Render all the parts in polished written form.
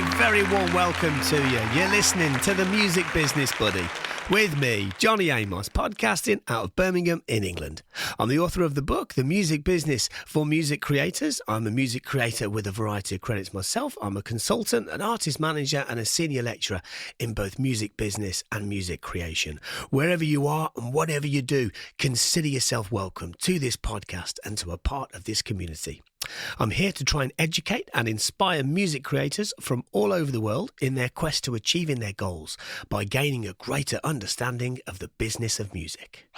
very, very warm welcome to you. You're listening to The Music Business Buddy with me, Johnny Amos, podcasting out of Birmingham in England. I'm the author of the book, The Music Business for Music Creators. I'm a music creator with a variety of credits myself. I'm a consultant, an artist manager, and a senior lecturer in both music business and music creation. Wherever you are and whatever you do, consider yourself welcome to this podcast and to a part of this community. I'm here to try and educate and inspire music creators from all over the world in their quest to achieving their goals by gaining a greater understanding of the business of music.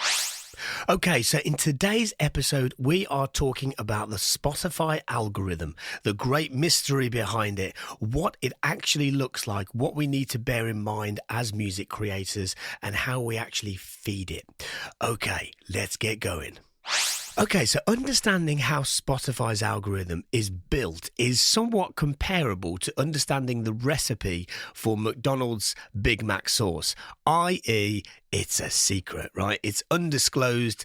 Okay, so in today's episode, we are talking about the Spotify algorithm, the great mystery behind it, what it actually looks like, what we need to bear in mind as music creators, and how we actually feed it. Okay, let's get going. Okay, so understanding how Spotify's algorithm is built is somewhat comparable to understanding the recipe for McDonald's Big Mac sauce, i.e., it's a secret, right? It's undisclosed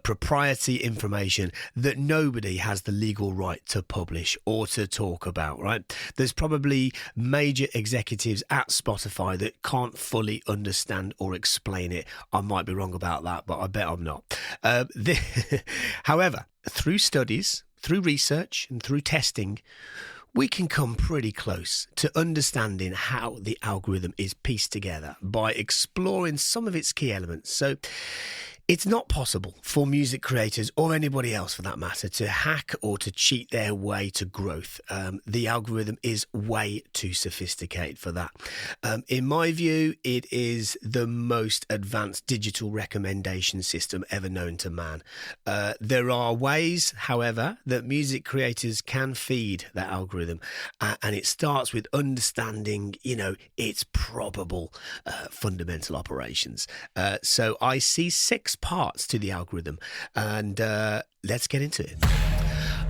proprietary information that nobody has the legal right to publish or to talk about, right? There's probably major executives at Spotify that can't fully understand or explain it. I might be wrong about that, but I bet I'm not. However, through studies, through research and through testing, we can come pretty close to understanding how the algorithm is pieced together by exploring some of its key elements. So it's not possible for music creators or anybody else for that matter to hack or to cheat their way to growth. The algorithm is way too sophisticated for that. In my view, it is the most advanced digital recommendation system ever known to man. There are ways, however, that music creators can feed that algorithm, and it starts with understanding, its probable fundamental operations. So I see 6 parts to the algorithm, and let's get into it.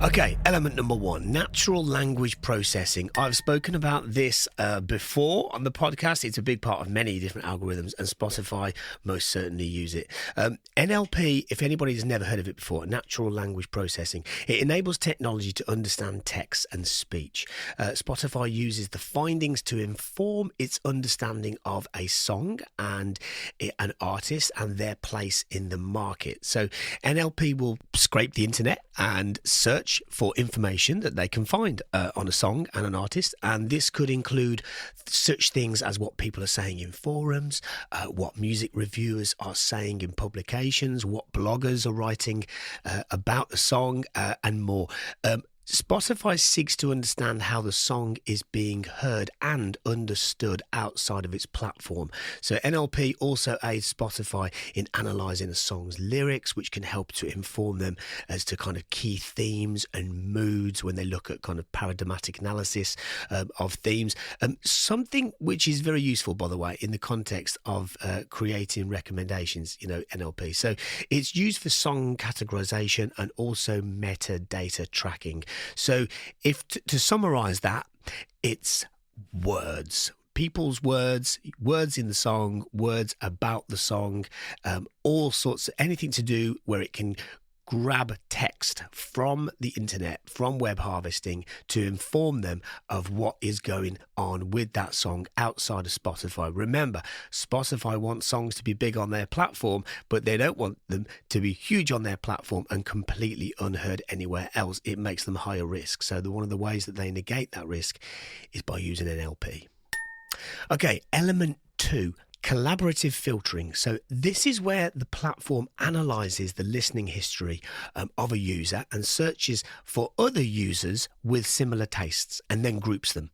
Okay, element number 1, natural language processing. I've spoken about this before on the podcast. It's a big part of many different algorithms, and Spotify most certainly use it. NLP, if anybody's never heard of it before, natural language processing, it enables technology to understand text and speech. Spotify uses the findings to inform its understanding of a song and an artist and their place in the market. So NLP will scrape the internet and search for information that they can find on a song and an artist, and this could include such things as what people are saying in forums, what music reviewers are saying in publications, what bloggers are writing about the song, and more. Spotify seeks to understand how the song is being heard and understood outside of its platform. So NLP also aids Spotify in analysing a song's lyrics, which can help to inform them as to kind of key themes and moods when they look at kind of paradigmatic analysis of themes. Something which is very useful, by the way, in the context of creating recommendations, NLP. So it's used for song categorization and also metadata tracking. So if to summarize that, it's words. People's words in the song, words about the song, all sorts of anything to do where it can grab text from the internet, from web harvesting, to inform them of what is going on with that song outside of Spotify. Remember, Spotify wants songs to be big on their platform, but they don't want them to be huge on their platform and completely unheard anywhere else. It makes them higher risk. So one of the ways that they negate that risk is by using NLP. Okay, element 2. Collaborative filtering. So this is where the platform analyzes the listening history of a user and searches for other users with similar tastes and then groups them.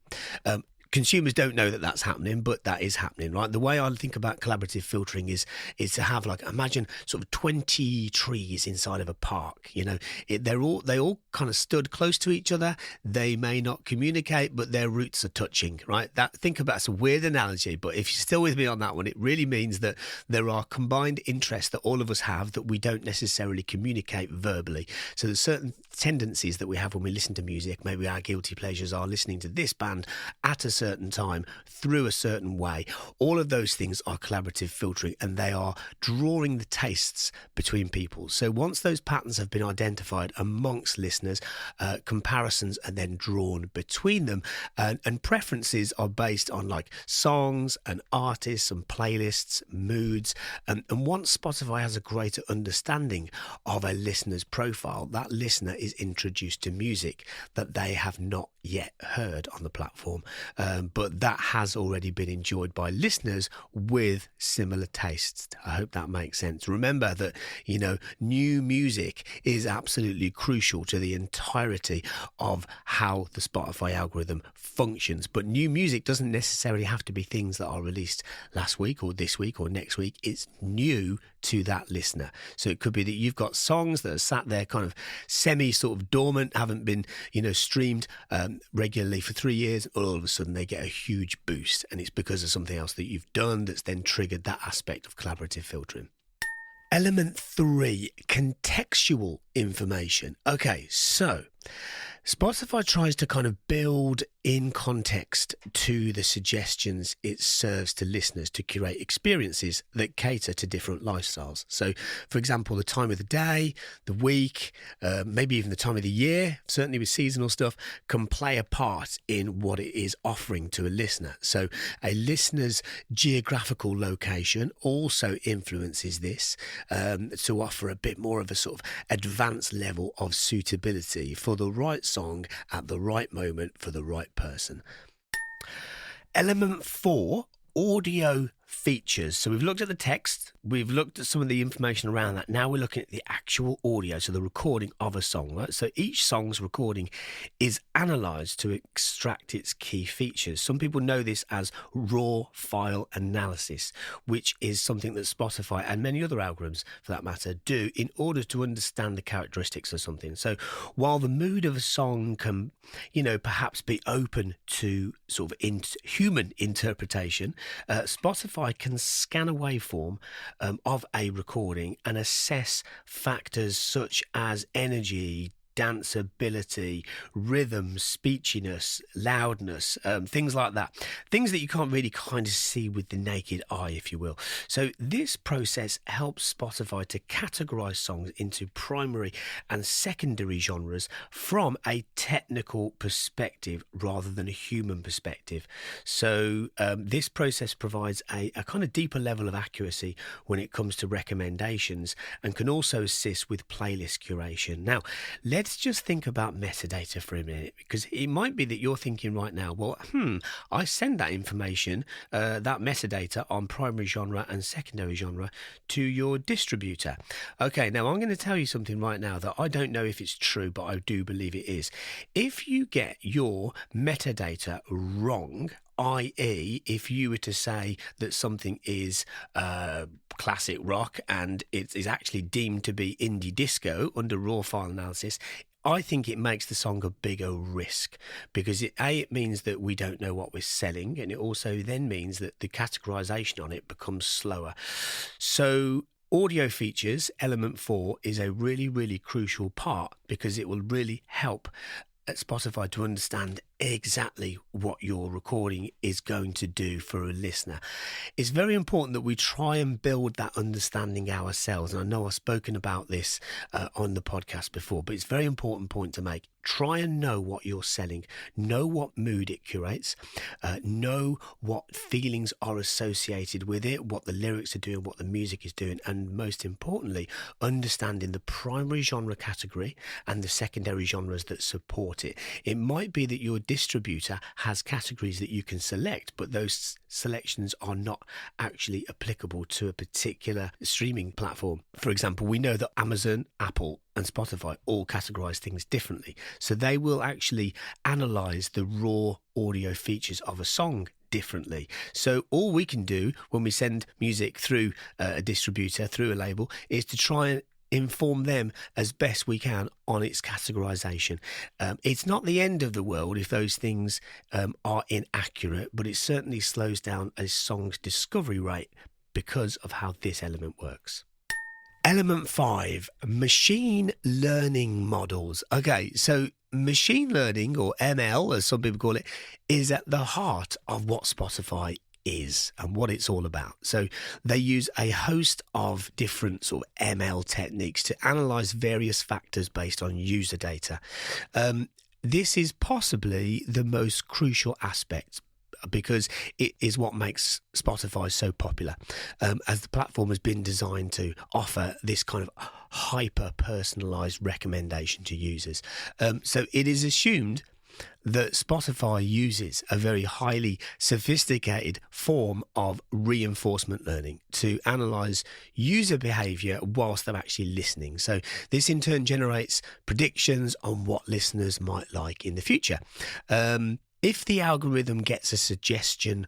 Consumers don't know that that's happening, but that is happening, right? The way I think about collaborative filtering is to have, like, imagine sort of 20 trees inside of a park. They all kind of stood close to each other. They may not communicate, but their roots are touching, right? Think about it's a weird analogy, but if you're still with me on that one, it really means that there are combined interests that all of us have that we don't necessarily communicate verbally. So there's certain tendencies that we have when we listen to music. Maybe our guilty pleasures are listening to this band at a certain certain time through a certain way. All of those things are collaborative filtering, and they are drawing the tastes between people. So once those patterns have been identified amongst listeners, comparisons are then drawn between them, and preferences are based on like songs and artists and playlists, moods. And once Spotify has a greater understanding of a listener's profile, that listener is introduced to music that they have not yet heard on the platform, but that has already been enjoyed by listeners with similar tastes. I hope that makes sense. Remember that, new music is absolutely crucial to the entirety of how the Spotify algorithm functions, but new music doesn't necessarily have to be things that are released last week or this week or next week. It's new to that listener. So it could be that you've got songs that are sat there kind of semi sort of dormant, haven't been, streamed regularly for 3 years, and all of a sudden they get a huge boost, and it's because of something else that you've done that's then triggered that aspect of collaborative filtering. Element 3, contextual information. Okay, so Spotify tries to kind of build in context to the suggestions it serves to listeners to curate experiences that cater to different lifestyles. So, for example, the time of the day, the week, maybe even the time of the year, certainly with seasonal stuff, can play a part in what it is offering to a listener. So a listener's geographical location also influences this to offer a bit more of a sort of advanced level of suitability for the right song at the right moment for the right person. Element 4, audio features. So we've looked at the text, we've looked at some of the information around that. Now we're looking at the actual audio, so the recording of a song, right? So each song's recording is analysed to extract its key features. Some people know this as raw file analysis, which is something that Spotify and many other algorithms, for that matter, do in order to understand the characteristics of something. So while the mood of a song can, perhaps be open to sort of human interpretation, Spotify can scan a waveform of a recording and assess factors such as energy, danceability, rhythm, speechiness, loudness, things like that. Things that you can't really kind of see with the naked eye, if you will. So this process helps Spotify to categorize songs into primary and secondary genres from a technical perspective rather than a human perspective. So this process provides a kind of deeper level of accuracy when it comes to recommendations and can also assist with playlist curation. Now, let's just think about metadata for a minute, because it might be that you're thinking right now, well, I send that information, that metadata on primary genre and secondary genre to your distributor. Okay, now I'm going to tell you something right now that I don't know if it's true, but I do believe it is. If you get your metadata wrong, i.e., if you were to say that something is classic rock and it is actually deemed to be indie disco under raw file analysis, I think it makes the song a bigger risk, because it means that we don't know what we're selling, and it also then means that the categorization on it becomes slower. So audio features, element 4, is a really, really crucial part, because it will really help at Spotify to understand exactly what your recording is going to do for a listener. It's very important that we try and build that understanding ourselves. And I know I've spoken about this on the podcast before, but it's a very important point to make. Try and know what you're selling, know what mood it curates, know what feelings are associated with it, what the lyrics are doing, what the music is doing, and most importantly, understanding the primary genre category and the secondary genres that support it. It might be that your distributor has categories that you can select, but those selections are not actually applicable to a particular streaming platform. For example, we know that Amazon, Apple, and Spotify all categorize things differently. So they will actually analyze the raw audio features of a song differently. So all we can do when we send music through a distributor, through a label, is to try and inform them as best we can on its categorization. It's not the end of the world if those things are inaccurate, but it certainly slows down a song's discovery rate because of how this element works. Element 5, machine learning models. Okay, so machine learning, or ML, as some people call it, is at the heart of what Spotify is and what it's all about. So they use a host of different sort of ML techniques to analyze various factors based on user data. This is possibly the most crucial aspect, because it is what makes Spotify so popular, as the platform has been designed to offer this kind of hyper-personalized recommendation to users. So it is assumed that Spotify uses a very highly sophisticated form of reinforcement learning to analyze user behavior whilst they're actually listening. So this in turn generates predictions on what listeners might like in the future. If the algorithm gets a suggestion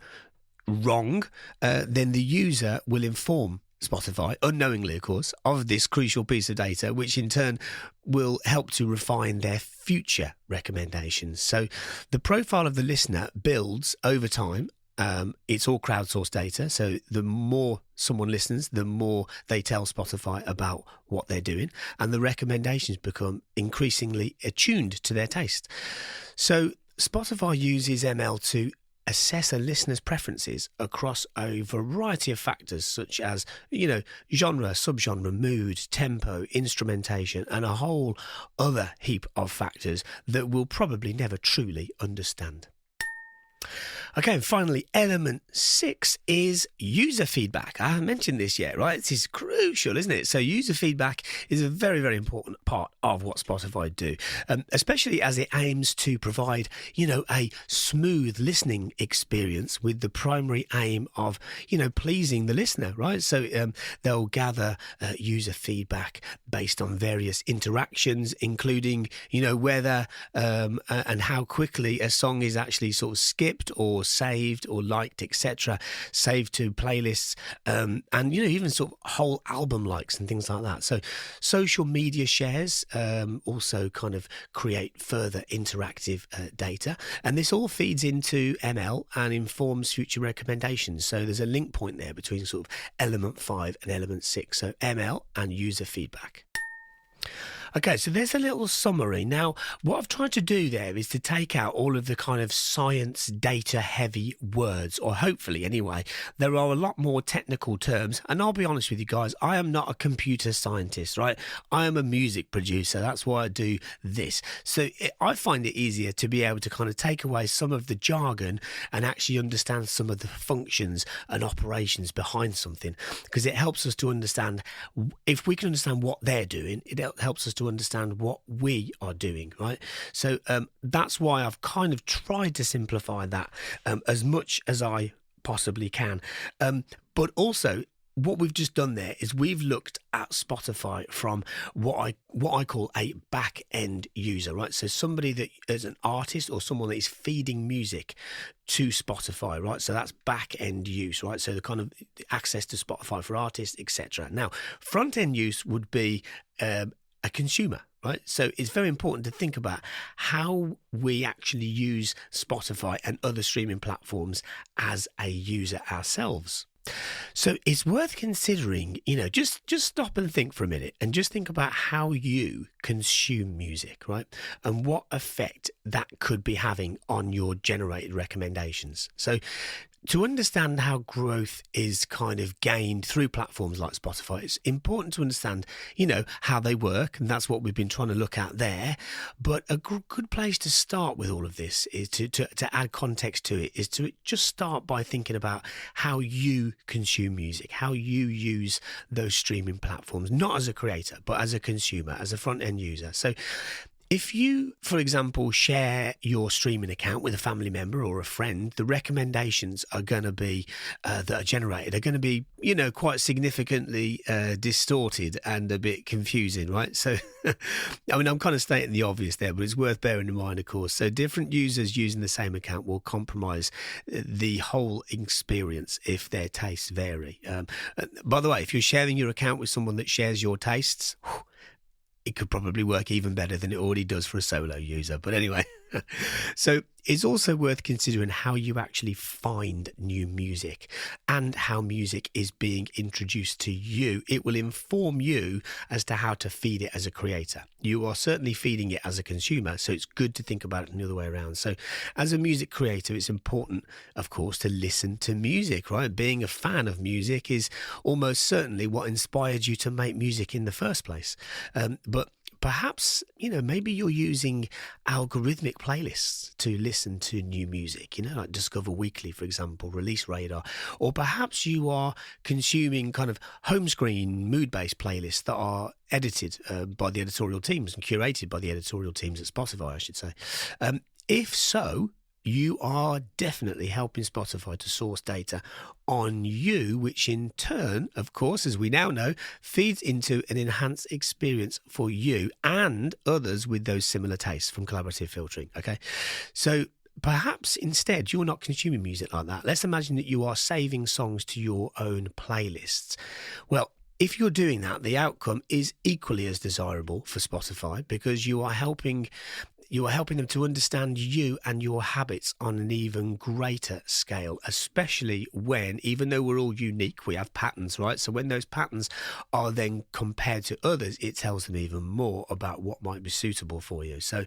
wrong, then the user will inform Spotify, unknowingly, of course, of this crucial piece of data, which in turn will help to refine their future recommendations. So the profile of the listener builds over time. It's all crowdsourced data. So the more someone listens, the more they tell Spotify about what they're doing, and the recommendations become increasingly attuned to their taste. So Spotify uses ML to assess a listener's preferences across a variety of factors such as, genre, subgenre, mood, tempo, instrumentation, and a whole other heap of factors that we'll probably never truly understand. Okay, and finally, element 6 is user feedback. I haven't mentioned this yet, right? This is crucial, isn't it? So user feedback is a very, very important part of what Spotify do, especially as it aims to provide, a smooth listening experience with the primary aim of, pleasing the listener, right? So they'll gather user feedback based on various interactions, including, whether and how quickly a song is actually sort of skipped or saved or liked, etc., saved to playlists, and even sort of whole album likes and things like that. So social media shares also kind of create further interactive data, and this all feeds into ML and informs future recommendations. So there's a link point there between sort of element 5 and element 6, so ML and user feedback. Okay, so there's a little summary. Now, what I've tried to do there is to take out all of the kind of science data heavy words, or hopefully anyway. There are a lot more technical terms, and I'll be honest with you guys, I am not a computer scientist, right? I am a music producer. That's why I do this. So I find it easier to be able to kind of take away some of the jargon and actually understand some of the functions and operations behind something, because it helps us to understand, if we can understand what they're doing, it helps us to understand what we are doing, right? So that's why I've kind of tried to simplify that as much as I possibly can. But also, what we've just done there is we've looked at Spotify from what I call a back end user, right? So somebody that is an artist or someone that is feeding music to Spotify, right? So that's back end use, right? So the kind of access to Spotify for artists, etc. Now, front end use would be a consumer, right? So it's very important to think about how we actually use Spotify and other streaming platforms as a user ourselves. So it's worth considering, just stop and think for a minute and just think about how you consume music, right? And what effect that could be having on your generated recommendations. So to understand how growth is kind of gained through platforms like Spotify, it's important to understand, how they work. And that's what we've been trying to look at there. But a good place to start with all of this is to add context to it, is to just start by thinking about how you consume music, how you use those streaming platforms, not as a creator, but as a consumer, as a front end user. So if you, for example, share your streaming account with a family member or a friend, the recommendations are going to be that are generated are going to be, quite significantly distorted and a bit confusing, right? So, I'm kind of stating the obvious there, but it's worth bearing in mind, of course. So different users using the same account will compromise the whole experience if their tastes vary. By the way, if you're sharing your account with someone that shares your tastes, it could probably work even better than it already does for a solo user. But anyway, So it's also worth considering how you actually find new music and how music is being introduced to you. It will inform you as to how to feed it as a creator. You are certainly feeding it as a consumer, so it's good to think about it the other way around. So as a music creator, it's important, of course, to listen to music, right? Being a fan of music is almost certainly what inspired you to make music in the first place. But perhaps, maybe you're using algorithmic playlists to listen to new music, like Discover Weekly, for example, Release Radar. Or perhaps you are consuming kind of home screen mood-based playlists that are edited by the editorial teams and curated by the editorial teams at Spotify, I should say. If so, you are definitely helping Spotify to source data on you, which in turn, of course, as we now know, feeds into an enhanced experience for you and others with those similar tastes from collaborative filtering. Okay, so perhaps instead you're not consuming music like that. Let's imagine that you are saving songs to your own playlists. Well, if you're doing that, the outcome is equally as desirable for Spotify because you are helping them to understand you and your habits on an even greater scale, especially when, even though we're all unique, we have patterns, right? So when those patterns are then compared to others, it tells them even more about what might be suitable for you. So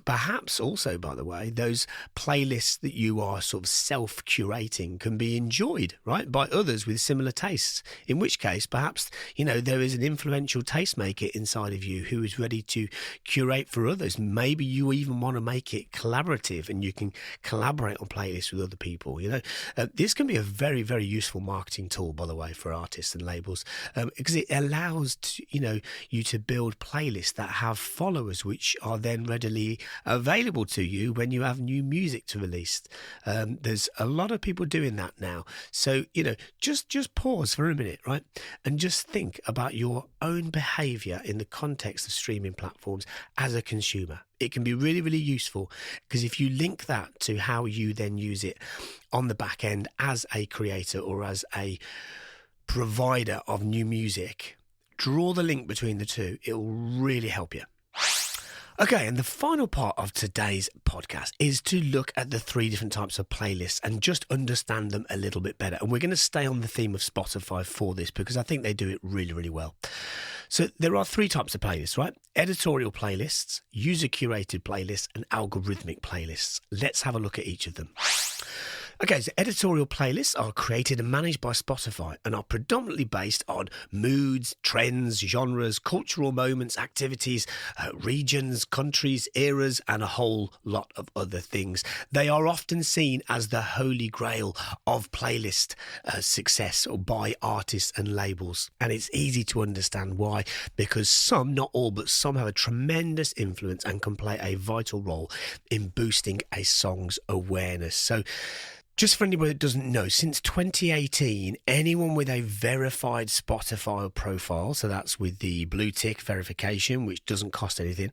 perhaps also, by the way, those playlists that you are sort of self-curating can be enjoyed, right, by others with similar tastes, in which case perhaps, there is an influential tastemaker inside of you who is ready to curate for others. Maybe you even want to make it collaborative and you can collaborate on playlists with other people. This can be a very, very useful marketing tool, by the way, for artists and labels, because it allows you to build playlists that have followers which are then readily available to you when you have new music to release. There's a lot of people doing that now. So, just pause for a minute, right? And just think about your own behavior in the context of streaming platforms as a consumer. It can be really, really useful because if you link that to how you then use it on the back end as a creator or as a provider of new music, draw the link between the two. It will really help you. Okay, and the final part of today's podcast is to look at the three different types of playlists and just understand them a little bit better. And we're going to stay on the theme of Spotify for this because I think they do it really, really well. So there are three types of playlists, right? Editorial playlists, user-curated playlists, and algorithmic playlists. Let's have a look at each of them. Okay, so editorial playlists are created and managed by Spotify and are predominantly based on moods, trends, genres, cultural moments, activities, regions, countries, eras, and a whole lot of other things. They are often seen as the holy grail of playlist success or by artists and labels. And it's easy to understand why, because some, not all, but some have a tremendous influence and can play a vital role in boosting a song's awareness. So, just for anybody that doesn't know, since 2018, anyone with a verified Spotify profile, so that's with the blue tick verification, which doesn't cost anything,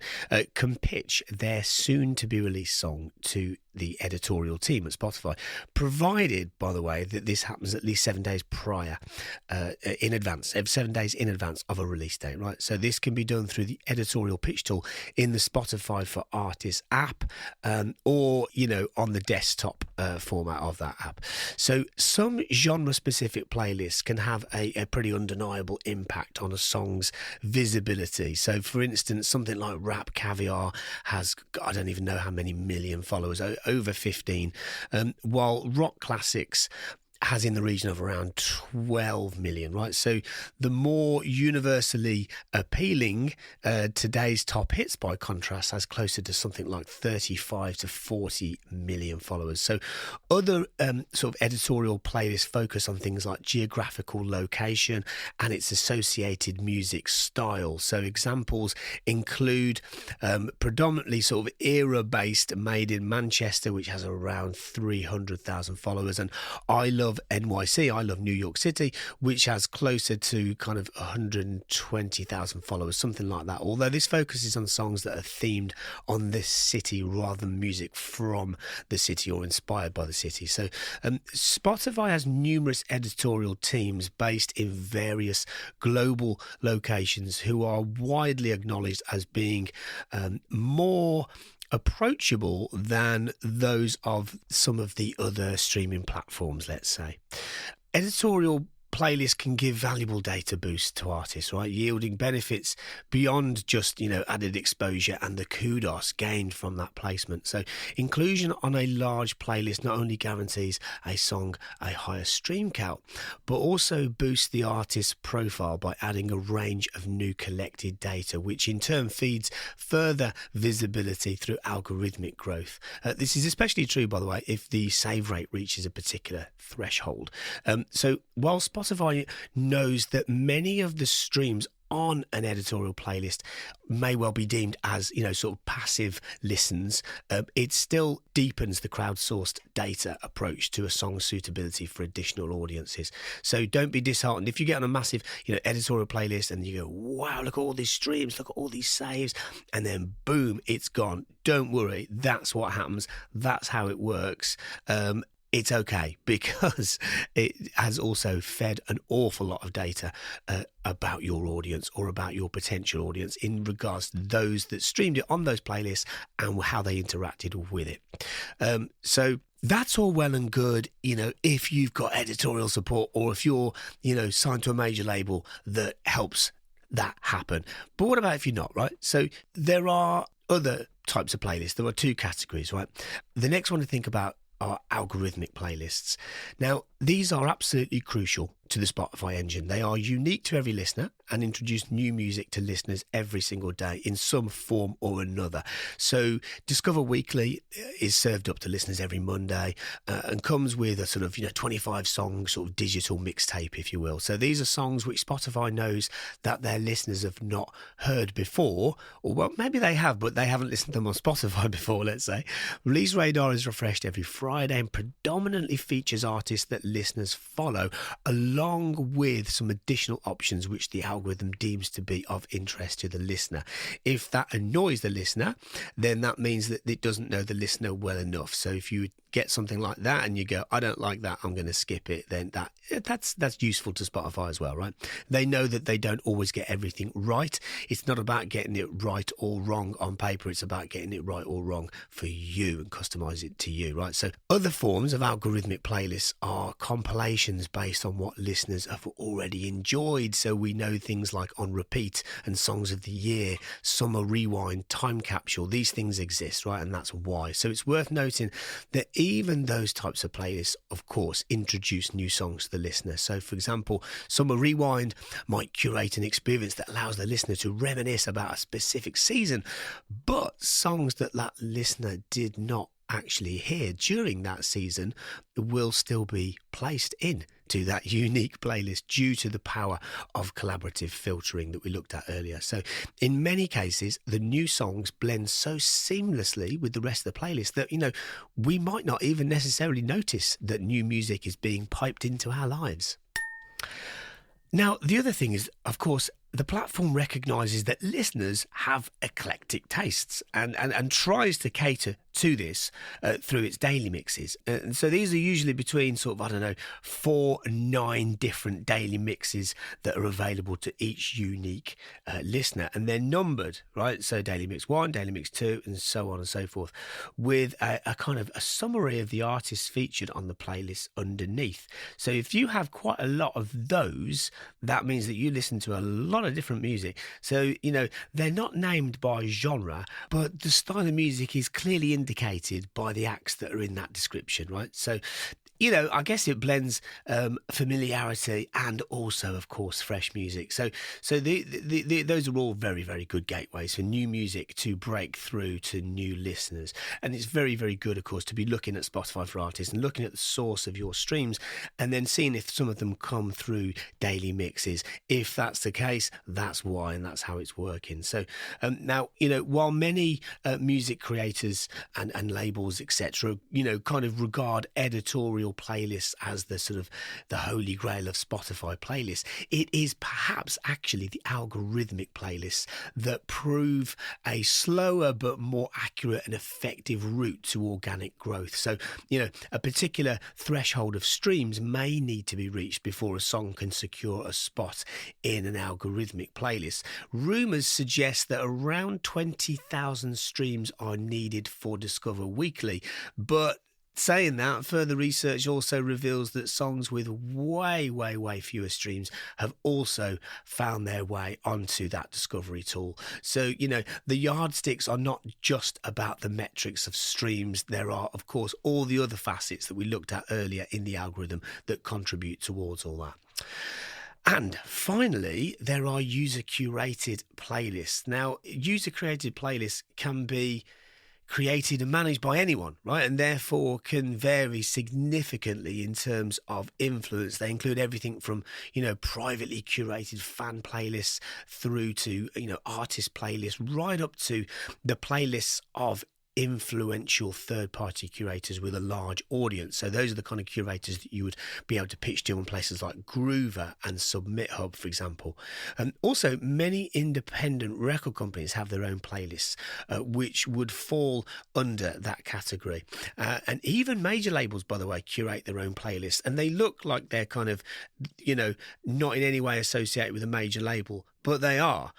can pitch their soon-to-be-released song to the editorial team at Spotify, provided, by the way, that this happens at least 7 days prior, in advance, 7 days in advance of a release date, right? So this can be done through the editorial pitch tool in the Spotify for Artists app, or, on the desktop format of that app. So some genre-specific playlists can have a pretty undeniable impact on a song's visibility. So, for instance, something like Rap Caviar has, I don't even know how many million followers, over 15, while Rock Classics has in the region of around 12 million, right? So the more universally appealing, today's top hits, by contrast, has closer to something like 35 to 40 million followers. So other sort of editorial playlists focus on things like geographical location and its associated music style. So examples include predominantly sort of era-based Made in Manchester, which has around 300,000 followers, and I Love NYC, I Love New York City, which has closer to kind of 120,000 followers, something like that. Although this focuses on songs that are themed on this city rather than music from the city or inspired by the city. So Spotify has numerous editorial teams based in various global locations who are widely acknowledged as being more approachable than those of some of the other streaming platforms, let's say. Editorial playlists can give valuable data boosts to artists, right? Yielding benefits beyond just, added exposure and the kudos gained from that placement. So inclusion on a large playlist not only guarantees a song a higher stream count, but also boosts the artist's profile by adding a range of new collected data, which in turn feeds further visibility through algorithmic growth. This is especially true, by the way, if the save rate reaches a particular threshold. So while Spotify knows that many of the streams on an editorial playlist may well be deemed as, sort of passive listens, it still deepens the crowdsourced data approach to a song's suitability for additional audiences. So don't be disheartened if you get on a massive, editorial playlist and you go, wow, look at all these streams, look at all these saves, and then boom, it's gone. Don't worry, that's what happens. That's how it works. It's okay, because it has also fed an awful lot of data about your audience or about your potential audience in regards to those that streamed it on those playlists and how they interacted with it. So that's all well and good, if you've got editorial support or if you're, signed to a major label that helps that happen. But what about if you're not, right? So there are other types of playlists. There are two categories, right? The next one to think about are algorithmic playlists. Now, these are absolutely crucial to the Spotify engine. They are unique to every listener and introduce new music to listeners every single day in some form or another. So Discover Weekly is served up to listeners every Monday and comes with a sort of 25 song sort of digital mixtape, if you will. So these are songs which Spotify knows that their listeners have not heard before, or well, maybe they have, but they haven't listened to them on Spotify before, let's say. Release Radar is refreshed every Friday and predominantly features artists that listeners follow, along with some additional options which the algorithm deems to be of interest to the listener. If that annoys the listener, then that means that it doesn't know the listener well enough. So if you get something like that and you go, I don't like that, I'm going to skip it, then that's useful to Spotify as well, right? They know that they don't always get everything right. It's not about getting it right or wrong on paper. It's about getting it right or wrong for you and customize it to you, right? So other forms of algorithmic playlists are compilations based on what listeners have already enjoyed. So we know things like On Repeat and Songs of the Year, Summer Rewind, Time Capsule. These things exist, right? And that's why. So it's worth noting that even those types of playlists, of course, introduce new songs to the listener. So, for example, Summer Rewind might curate an experience that allows the listener to reminisce about a specific season, but songs that listener did not actually hear during that season will still be placed in to that unique playlist due to the power of collaborative filtering that we looked at earlier. So in many cases, the new songs blend so seamlessly with the rest of the playlist that, we might not even necessarily notice that new music is being piped into our lives. Now, the other thing is, of course, the platform recognises that listeners have eclectic tastes and tries to cater to this through its daily mixes. And so these are usually between 4 and 9 different daily mixes that are available to each unique listener. And they're numbered, right? So daily mix 1, daily mix 2, and so on and so forth, with a kind of a summary of the artists featured on the playlist underneath. So if you have quite a lot of those, that means that you listen to a lot of different music. So, they're not named by genre, but the style of music is clearly indicated by the acts that are in that description, right? So, I guess it blends familiarity and also, of course, fresh music. So those are all very, very good gateways for new music to break through to new listeners. And it's very, very good, of course, to be looking at Spotify for Artists and looking at the source of your streams and then seeing if some of them come through daily mixes. If that's the case, that's why, and that's how it's working. So now, while many music creators and labels, etc., kind of regard editorial editorial playlists as the sort of the holy grail of Spotify playlists, it is perhaps actually the algorithmic playlists that prove a slower but more accurate and effective route to organic growth. So, a particular threshold of streams may need to be reached before a song can secure a spot in an algorithmic playlist. Rumours suggest that around 20,000 streams are needed for Discover Weekly, but saying that, further research also reveals that songs with way fewer streams have also found their way onto that discovery tool. So, the yardsticks are not just about the metrics of streams. There are, of course, all the other facets that we looked at earlier in the algorithm that contribute towards all that. And finally, there are user-curated playlists. Now, user-created playlists can be created and managed by anyone, right? And therefore can vary significantly in terms of influence. They include everything from, privately curated fan playlists through to, artist playlists, right up to the playlists of influential third-party curators with a large audience. So those are the kind of curators that you would be able to pitch to on places like Groover and Submit Hub, for example. Also, many independent record companies have their own playlists, which would fall under that category. And even major labels, by the way, curate their own playlists, and they look like they're kind of, not in any way associated with a major label, but they are.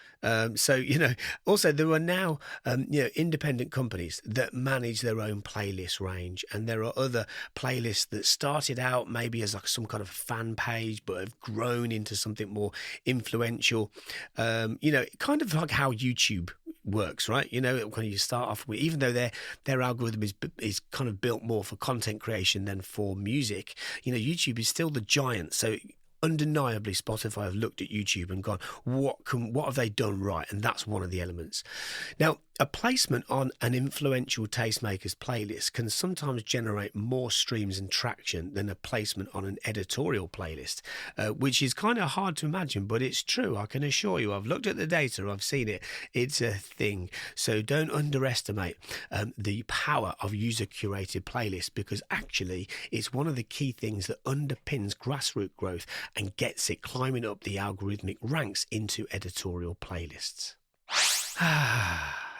Also there are now, independent companies that manage their own playlist range. And there are other playlists that started out maybe as like some kind of fan page, but have grown into something more influential. Kind of like how YouTube works, right? When you start off with, even though their algorithm is kind of built more for content creation than for music, YouTube is still the giant. So undeniably, Spotify have looked at YouTube and gone, what have they done right? And that's one of the elements. Now, a placement on an influential tastemaker's playlist can sometimes generate more streams and traction than a placement on an editorial playlist, which is kind of hard to imagine, but it's true. I can assure you, I've looked at the data, I've seen it. It's a thing. So don't underestimate the power of user-curated playlists, because actually it's one of the key things that underpins grassroots growth and gets it climbing up the algorithmic ranks into editorial playlists.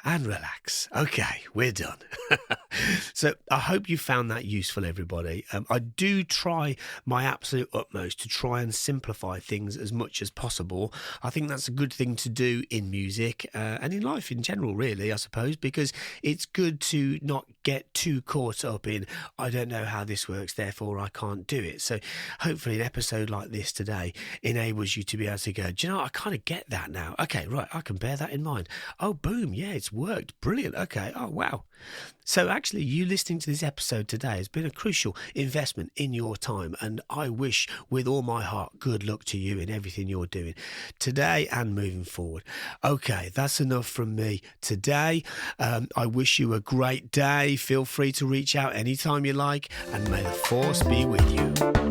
And relax. Okay, we're done. So I hope you found that useful, everybody. I do try my absolute utmost to try and simplify things as much as possible. I think that's a good thing to do in music and in life in general, really, I suppose, because it's good to not get too caught up in, I don't know how this works, therefore I can't do it. So hopefully an episode like this today enables you to be able to go, do you know what? I kind of get that now. Okay, right, I can bear that in mind. Oh, boom, yeah, it's worked. Brilliant. Okay. Oh, wow. So actually, you listening to this episode today has been a crucial investment in your time, and I wish with all my heart good luck to you in everything you're doing today and moving forward. Okay, that's enough from me today. I wish you a great day. Feel free to reach out anytime you like, and may the force be with you.